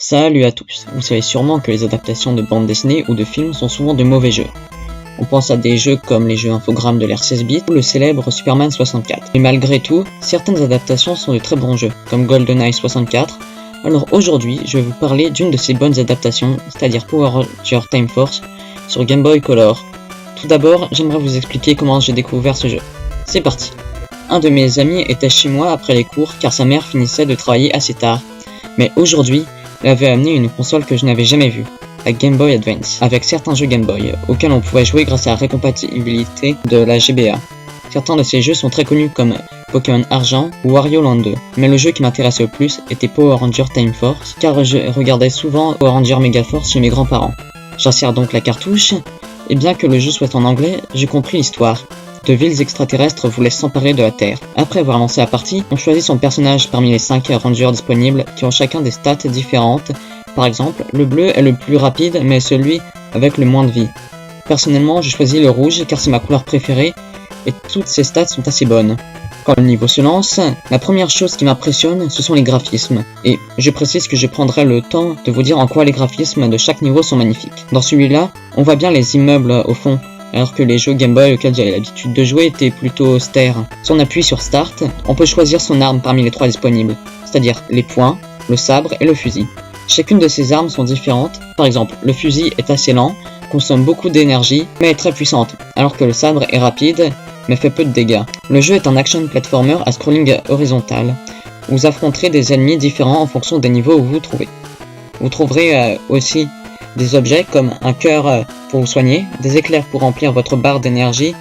Salut à tous, vous savez sûrement que les adaptations de bandes dessinées ou de films sont souvent de mauvais jeux. On pense à des jeux comme les jeux infogrammes de l'ère 16 bits ou le célèbre Superman 64. Mais malgré tout, certaines adaptations sont de très bons jeux, comme GoldenEye 64. Alors aujourd'hui, je vais vous parler d'une de ces bonnes adaptations, c'est-à-dire Power Ranger Time Force, sur Game Boy Color. Tout d'abord, j'aimerais vous expliquer comment j'ai découvert ce jeu. C'est parti. Un de mes amis était chez moi après les cours car sa mère finissait de travailler assez tard. Mais aujourd'hui, elle avait amené une console que je n'avais jamais vue, la Game Boy Advance, avec certains jeux Game Boy, auxquels on pouvait jouer grâce à la récompatibilité de la GBA. Certains de ces jeux sont très connus comme Pokémon Argent ou Wario Land 2, mais le jeu qui m'intéressait le plus était Power Ranger Time Force, car je regardais souvent Power Ranger Mega Force chez mes grands-parents. J'insère donc la cartouche, et bien que le jeu soit en anglais, j'ai compris l'histoire. De villes extraterrestres voulaient s'emparer de la Terre. Après avoir lancé la partie, on choisit son personnage parmi les 5 rangers disponibles qui ont chacun des stats différentes. Par exemple, le bleu est le plus rapide mais celui avec le moins de vie. Personnellement, j'ai choisi le rouge car c'est ma couleur préférée et toutes ses stats sont assez bonnes. Quand le niveau se lance, la première chose qui m'impressionne, ce sont les graphismes. Et je précise que je prendrai le temps de vous dire en quoi les graphismes de chaque niveau sont magnifiques. Dans celui-là, on voit bien les immeubles au fond, alors que les jeux Game Boy auxquels j'avais l'habitude de jouer étaient plutôt austères. Si on appuie sur Start, on peut choisir son arme parmi les 3 disponibles, c'est-à-dire les poings, le sabre et le fusil. Chacune de ces armes sont différentes, par exemple le fusil est assez lent, consomme beaucoup d'énergie, mais est très puissante, alors que le sabre est rapide, mais fait peu de dégâts. Le jeu est un action platformer à scrolling horizontal. Vous affronterez des ennemis différents en fonction des niveaux où vous vous trouvez. Vous trouverez aussi des objets comme un cœur pour vous soigner, des éclairs pour remplir votre barre d'énergie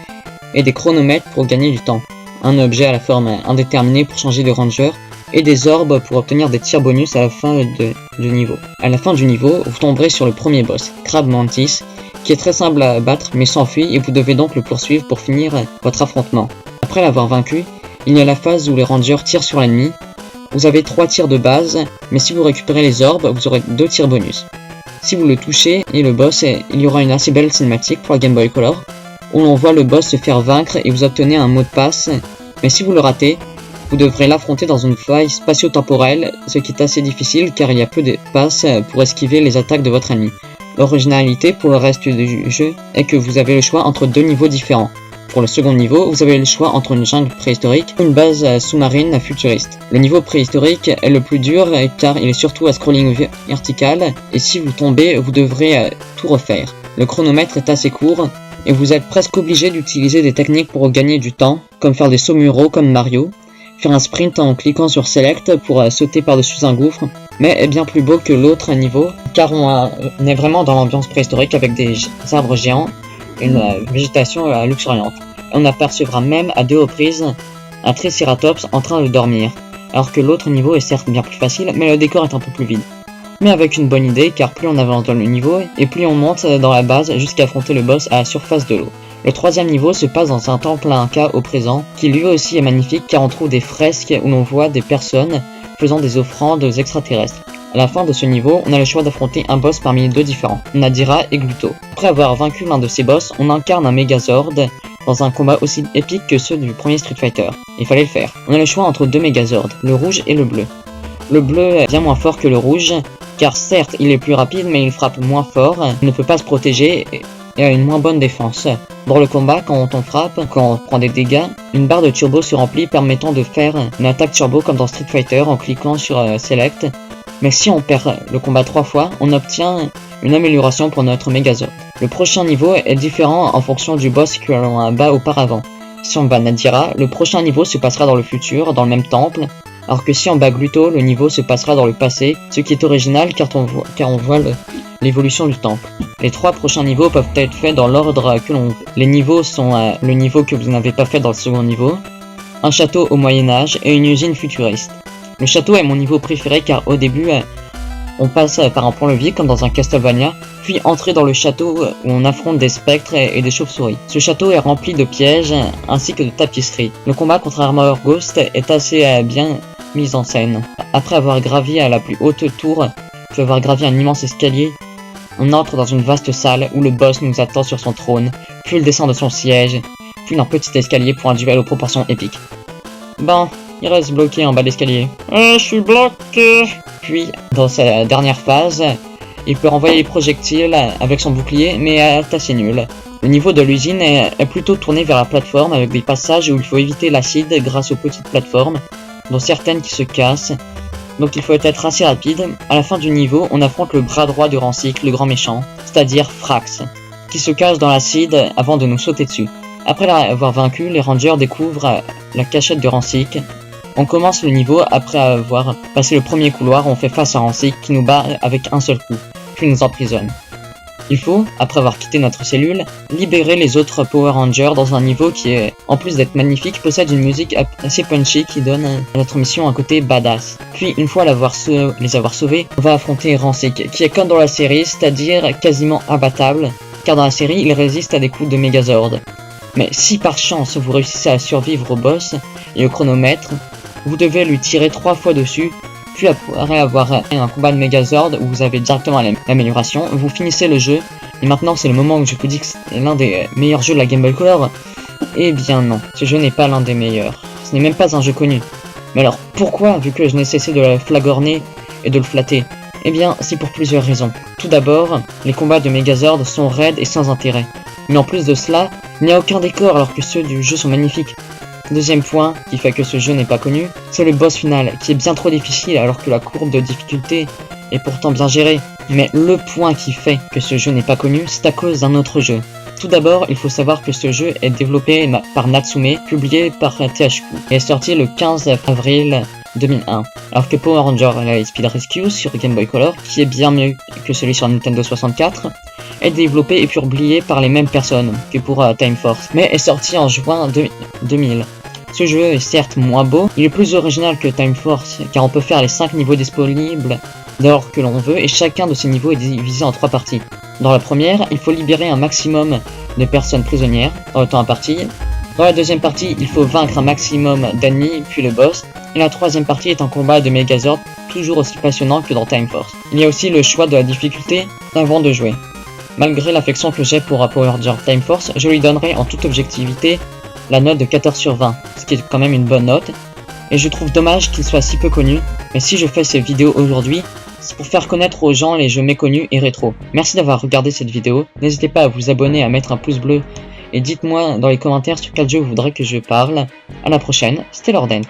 et des chronomètres pour gagner du temps, un objet à la forme indéterminée pour changer de ranger et des orbes pour obtenir des tirs bonus à la fin du niveau. À la fin du niveau, vous tomberez sur le premier boss, Crab Mantis, qui est très simple à battre mais s'enfuit et vous devez donc le poursuivre pour finir votre affrontement. Après l'avoir vaincu, il y a la phase où les rangers tirent sur l'ennemi. Vous avez 3 tirs de base, mais si vous récupérez les orbes, vous aurez 2 tirs bonus. Si vous le touchez et le boss, il y aura une assez belle cinématique pour la Game Boy Color, où l'on voit le boss se faire vaincre et vous obtenez un mot de passe, mais si vous le ratez, vous devrez l'affronter dans une faille spatio-temporelle, ce qui est assez difficile car il y a peu de passes pour esquiver les attaques de votre ennemi. L'originalité pour le reste du jeu est que vous avez le choix entre 2 niveaux différents. Pour le second niveau, vous avez le choix entre une jungle préhistorique ou une base sous-marine futuriste. Le niveau préhistorique est le plus dur car il est surtout à scrolling vertical et si vous tombez, vous devrez tout refaire. Le chronomètre est assez court et vous êtes presque obligé d'utiliser des techniques pour gagner du temps, comme faire des sauts muraux comme Mario, faire un sprint en cliquant sur Select pour sauter par-dessus un gouffre, mais est bien plus beau que l'autre niveau car on est vraiment dans l'ambiance préhistorique avec des arbres géants et une végétation luxuriante. On apercevra même à 2 reprises un Triceratops en train de dormir, alors que l'autre niveau est certes bien plus facile, mais le décor est un peu plus vide. Mais avec une bonne idée, car plus on avance dans le niveau, et plus on monte dans la base jusqu'à affronter le boss à la surface de l'eau. Le 3e niveau se passe dans un temple inca au présent, qui lui aussi est magnifique car on trouve des fresques où l'on voit des personnes faisant des offrandes aux extraterrestres. À la fin de ce niveau, on a le choix d'affronter un boss parmi les 2 différents, Nadira et Gluto. Après avoir vaincu l'un de ces boss, on incarne un Megazord dans un combat aussi épique que ceux du premier Street Fighter. Il fallait le faire. On a le choix entre 2 Megazords, le rouge et le bleu. Le bleu est bien moins fort que le rouge, car certes il est plus rapide mais il frappe moins fort, il ne peut pas se protéger et a une moins bonne défense. Dans le combat, quand on frappe, quand on prend des dégâts, une barre de turbo se remplit permettant de faire une attaque turbo comme dans Street Fighter en cliquant sur Select. Mais si on perd le combat 3 fois, on obtient une amélioration pour notre Megazord. Le prochain niveau est différent en fonction du boss que l'on bat auparavant. Si on bat Nadira, le prochain niveau se passera dans le futur, dans le même temple, alors que si on bat Gluto, le niveau se passera dans le passé, ce qui est original car on voit l'évolution du temple. Les 3 prochains niveaux peuvent être faits dans l'ordre que l'on veut. Les niveaux sont le niveau que vous n'avez pas fait dans le second niveau, un château au Moyen-Âge et une usine futuriste. Le château est mon niveau préféré car au début, on passe par un pont-levis comme dans un Castlevania, puis entrer dans le château où on affronte des spectres et des chauves-souris. Ce château est rempli de pièges ainsi que de tapisseries. Le combat contre Armor Ghost est assez bien mis en scène. Après avoir gravi à la plus haute tour, puis avoir gravi un immense escalier, on entre dans une vaste salle où le boss nous attend sur son trône, puis il descend de son siège, puis d'un petit escalier pour un duel aux proportions épiques. Bon, il reste bloqué en bas de l'escalier. Je suis bloqué. Puis, dans sa dernière phase, il peut renvoyer les projectiles avec son bouclier, mais est assez nul. Le niveau de l'usine est plutôt tourné vers la plateforme avec des passages où il faut éviter l'acide grâce aux petites plateformes, dont certaines qui se cassent. Donc il faut être assez rapide. À la fin du niveau, on affronte le bras droit de Ransik, le grand méchant, c'est-à-dire Frax, qui se cache dans l'acide avant de nous sauter dessus. Après l'avoir vaincu, les rangers découvrent la cachette de Ransik. On commence le niveau après avoir passé le premier couloir, on fait face à Ransik qui nous bat avec un seul coup, puis nous emprisonne. Il faut, après avoir quitté notre cellule, libérer les autres Power Rangers dans un niveau qui, en plus d'être magnifique, possède une musique assez punchy qui donne à notre mission un côté badass. Puis, une fois les avoir sauvés, on va affronter Ransik, qui est comme dans la série, c'est-à-dire quasiment imbattable, car dans la série, il résiste à des coups de Megazord. Mais si par chance vous réussissez à survivre au boss et au chronomètre, vous devez lui tirer 3 fois dessus. Puis après avoir un combat de Megazord où vous avez directement l'amélioration, vous finissez le jeu. Et maintenant c'est le moment où je vous dis que c'est l'un des meilleurs jeux de la Game Boy Color. Eh bien non, ce jeu n'est pas l'un des meilleurs. Ce n'est même pas un jeu connu. Mais alors pourquoi, vu que je n'ai cessé de le flagorner et de le flatter? Eh bien c'est pour plusieurs raisons. Tout d'abord, les combats de Megazord sont raides et sans intérêt. Mais en plus de cela, il n'y a aucun décor alors que ceux du jeu sont magnifiques. Deuxième point qui fait que ce jeu n'est pas connu, c'est le boss final, qui est bien trop difficile alors que la courbe de difficulté est pourtant bien gérée. Mais le point qui fait que ce jeu n'est pas connu, c'est à cause d'un autre jeu. Tout d'abord, il faut savoir que ce jeu est développé par Natsume, publié par THQ, et est sorti le 15 avril 2001. Alors que Power Rangers Lightspeed Rescue sur Game Boy Color, qui est bien mieux que celui sur Nintendo 64, est développé et publié par les mêmes personnes que pour Time Force, mais est sorti en juin 2000. Ce jeu est certes moins beau, il est plus original que Time Force, car on peut faire les 5 niveaux disponibles dès que l'on veut, et chacun de ces niveaux est divisé en 3 parties. Dans la première, il faut libérer un maximum de personnes prisonnières dans le temps imparti. Dans la deuxième partie, il faut vaincre un maximum d'ennemis, puis le boss. Et la troisième partie est un combat de Megazord, toujours aussi passionnant que dans Time Force. Il y a aussi le choix de la difficulté avant de jouer. Malgré l'affection que j'ai pour Power Rangers Time Force, je lui donnerai en toute objectivité la note de 14 sur 20, ce qui est quand même une bonne note. Et je trouve dommage qu'il soit si peu connu, mais si je fais ces vidéos aujourd'hui, c'est pour faire connaître aux gens les jeux méconnus et rétro. Merci d'avoir regardé cette vidéo, n'hésitez pas à vous abonner, à mettre un pouce bleu, et dites-moi dans les commentaires sur quel jeu vous voudrez que je parle. À la prochaine, c'était Lord Dent.